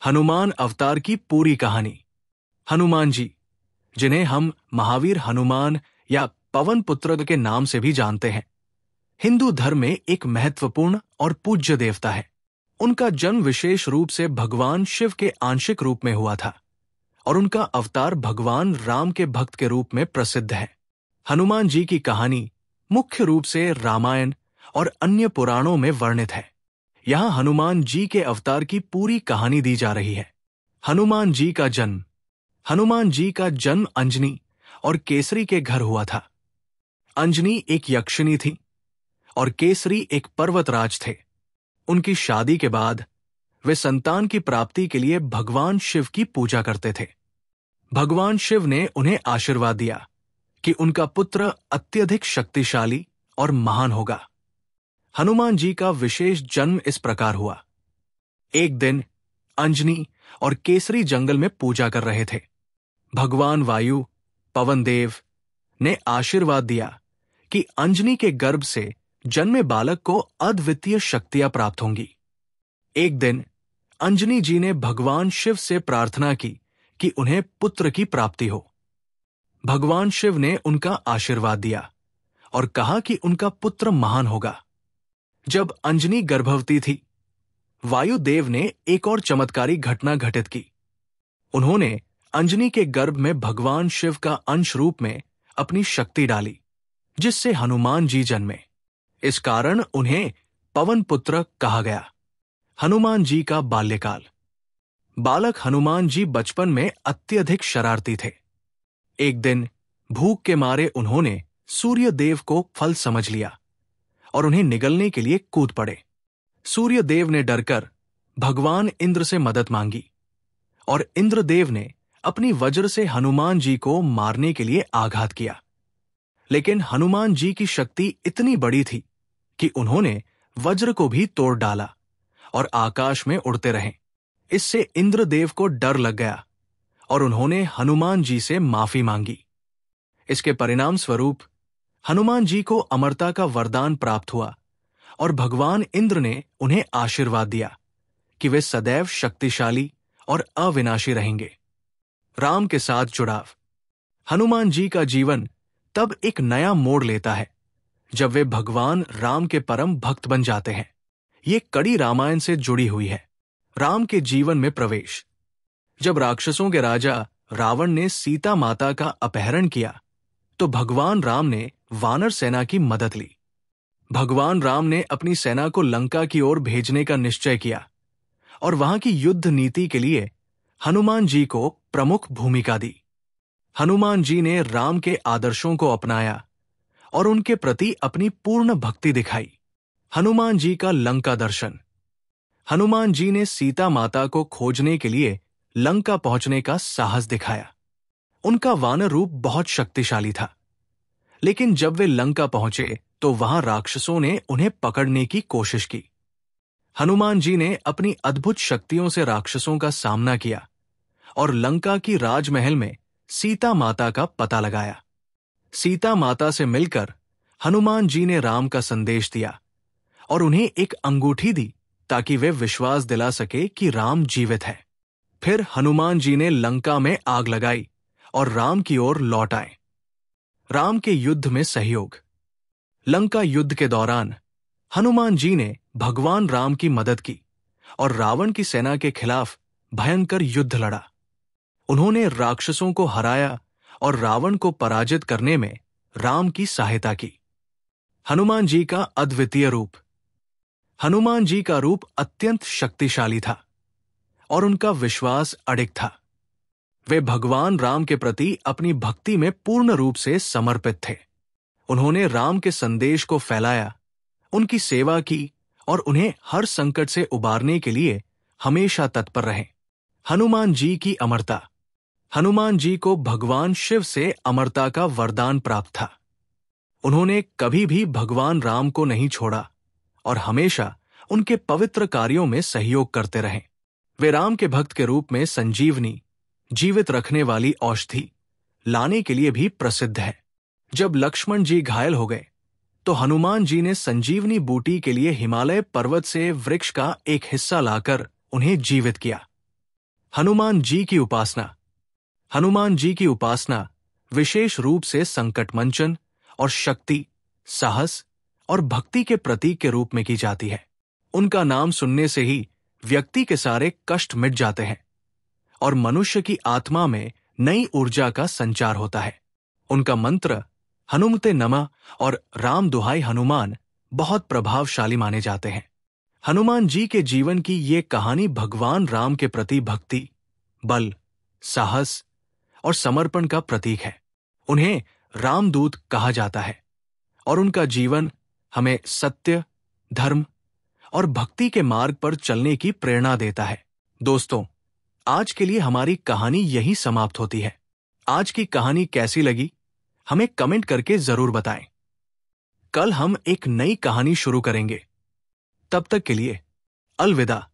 हनुमान अवतार की पूरी कहानी। हनुमान जी, जिन्हें हम महावीर हनुमान या पवन पुत्र के नाम से भी जानते हैं, हिंदू धर्म में एक महत्वपूर्ण और पूज्य देवता है। उनका जन्म विशेष रूप से भगवान शिव के आंशिक रूप में हुआ था और उनका अवतार भगवान राम के भक्त के रूप में प्रसिद्ध है। हनुमान जी की कहानी मुख्य रूप से रामायण और अन्य पुराणों में वर्णित है। यहाँ हनुमान जी के अवतार की पूरी कहानी दी जा रही है। हनुमान जी का जन्म। हनुमान जी का जन्म अंजनी और केसरी के घर हुआ था। अंजनी एक यक्षिणी थी और केसरी एक पर्वतराज थे। उनकी शादी के बाद वे संतान की प्राप्ति के लिए भगवान शिव की पूजा करते थे। भगवान शिव ने उन्हें आशीर्वाद दिया कि उनका पुत्र अत्यधिक शक्तिशाली और महान होगा। हनुमान जी का विशेष जन्म इस प्रकार हुआ। एक दिन अंजनी और केसरी जंगल में पूजा कर रहे थे। भगवान वायु, पवन देव, ने आशीर्वाद दिया कि अंजनी के गर्भ से जन्मे बालक को अद्वितीय शक्तियां प्राप्त होंगी। एक दिन अंजनी जी ने भगवान शिव से प्रार्थना की कि उन्हें पुत्र की प्राप्ति हो। भगवान शिव ने उनका आशीर्वाद दिया और कहा कि उनका पुत्र महान होगा। जब अंजनी गर्भवती थी, वायुदेव ने एक और चमत्कारी घटना घटित की। उन्होंने अंजनी के गर्भ में भगवान शिव का अंश रूप में अपनी शक्ति डाली, जिससे हनुमान जी जन्मे। इस कारण उन्हें पवन पुत्र कहा गया। हनुमान जी का बाल्यकाल। बालक हनुमान जी बचपन में अत्यधिक शरारती थे। एक दिन भूख के मारे उन्होंने सूर्य देव को फल समझ लिया और उन्हें निगलने के लिए कूद पड़े। सूर्य देव ने डरकर भगवान इंद्र से मदद मांगी और इंद्रदेव ने अपनी वज्र से हनुमान जी को मारने के लिए आघात किया। लेकिन हनुमान जी की शक्ति इतनी बड़ी थी कि उन्होंने वज्र को भी तोड़ डाला और आकाश में उड़ते रहे। इससे इंद्रदेव को डर लग गया और उन्होंने हनुमान जी से माफी मांगी। इसके परिणाम स्वरूप हनुमान जी को अमरता का वरदान प्राप्त हुआ और भगवान इंद्र ने उन्हें आशीर्वाद दिया कि वे सदैव शक्तिशाली और अविनाशी रहेंगे। राम के साथ जुड़ाव। हनुमान जी का जीवन तब एक नया मोड़ लेता है जब वे भगवान राम के परम भक्त बन जाते हैं। ये कड़ी रामायण से जुड़ी हुई है। राम के जीवन में प्रवेश। जब राक्षसों के राजा रावण ने सीता माता का अपहरण किया, तो भगवान राम ने वानर सेना की मदद ली। भगवान राम ने अपनी सेना को लंका की ओर भेजने का निश्चय किया और वहां की युद्ध नीति के लिए हनुमान जी को प्रमुख भूमिका दी। हनुमान जी ने राम के आदर्शों को अपनाया और उनके प्रति अपनी पूर्ण भक्ति दिखाई। हनुमान जी का लंका दर्शन। हनुमान जी ने सीता माता को खोजने के लिए लंका पहुंचने का साहस दिखाया। उनका वानर रूप बहुत शक्तिशाली था, लेकिन जब वे लंका पहुंचे तो वहां राक्षसों ने उन्हें पकड़ने की कोशिश की। हनुमान जी ने अपनी अद्भुत शक्तियों से राक्षसों का सामना किया और लंका की राजमहल में सीता माता का पता लगाया। सीता माता से मिलकर हनुमान जी ने राम का संदेश दिया और उन्हें एक अंगूठी दी ताकि वे विश्वास दिला सके कि राम जीवित है। फिर हनुमान जी ने लंका में आग लगाई और राम की ओर लौट आए। राम के युद्ध में सहयोग। लंका युद्ध के दौरान हनुमान जी ने भगवान राम की मदद की और रावण की सेना के खिलाफ भयंकर युद्ध लड़ा। उन्होंने राक्षसों को हराया और रावण को पराजित करने में राम की सहायता की। हनुमान जी का अद्वितीय रूप। हनुमान जी का रूप अत्यंत शक्तिशाली था और उनका विश्वास अडिग था। वे भगवान राम के प्रति अपनी भक्ति में पूर्ण रूप से समर्पित थे। उन्होंने राम के संदेश को फैलाया, उनकी सेवा की और उन्हें हर संकट से उबारने के लिए हमेशा तत्पर रहे। हनुमान जी की अमरता। हनुमान जी को भगवान शिव से अमरता का वरदान प्राप्त था। उन्होंने कभी भी भगवान राम को नहीं छोड़ा और हमेशा उनके पवित्र कार्यों में सहयोग करते रहे। वे राम के भक्त के रूप में संजीवनी, जीवित रखने वाली औषधि, लाने के लिए भी प्रसिद्ध है। जब लक्ष्मण जी घायल हो गए तो हनुमान जी ने संजीवनी बूटी के लिए हिमालय पर्वत से वृक्ष का एक हिस्सा लाकर उन्हें जीवित किया। हनुमान जी की उपासना। हनुमान जी की उपासना विशेष रूप से संकट मंचन और शक्ति, साहस और भक्ति के प्रतीक के रूप में की जाती है। उनका नाम सुनने से ही व्यक्ति के सारे कष्ट मिट जाते हैं और मनुष्य की आत्मा में नई ऊर्जा का संचार होता है। उनका मंत्र हनुमते नमः और राम दुहाई हनुमान बहुत प्रभावशाली माने जाते हैं। हनुमान जी के जीवन की ये कहानी भगवान राम के प्रति भक्ति, बल, साहस और समर्पण का प्रतीक है। उन्हें रामदूत कहा जाता है और उनका जीवन हमें सत्य, धर्म और भक्ति के मार्ग पर चलने की प्रेरणा देता है। दोस्तों, आज के लिए हमारी कहानी यही समाप्त होती है। आज की कहानी कैसी लगी हमें कमेंट करके जरूर बताएं। कल हम एक नई कहानी शुरू करेंगे। तब तक के लिए अलविदा।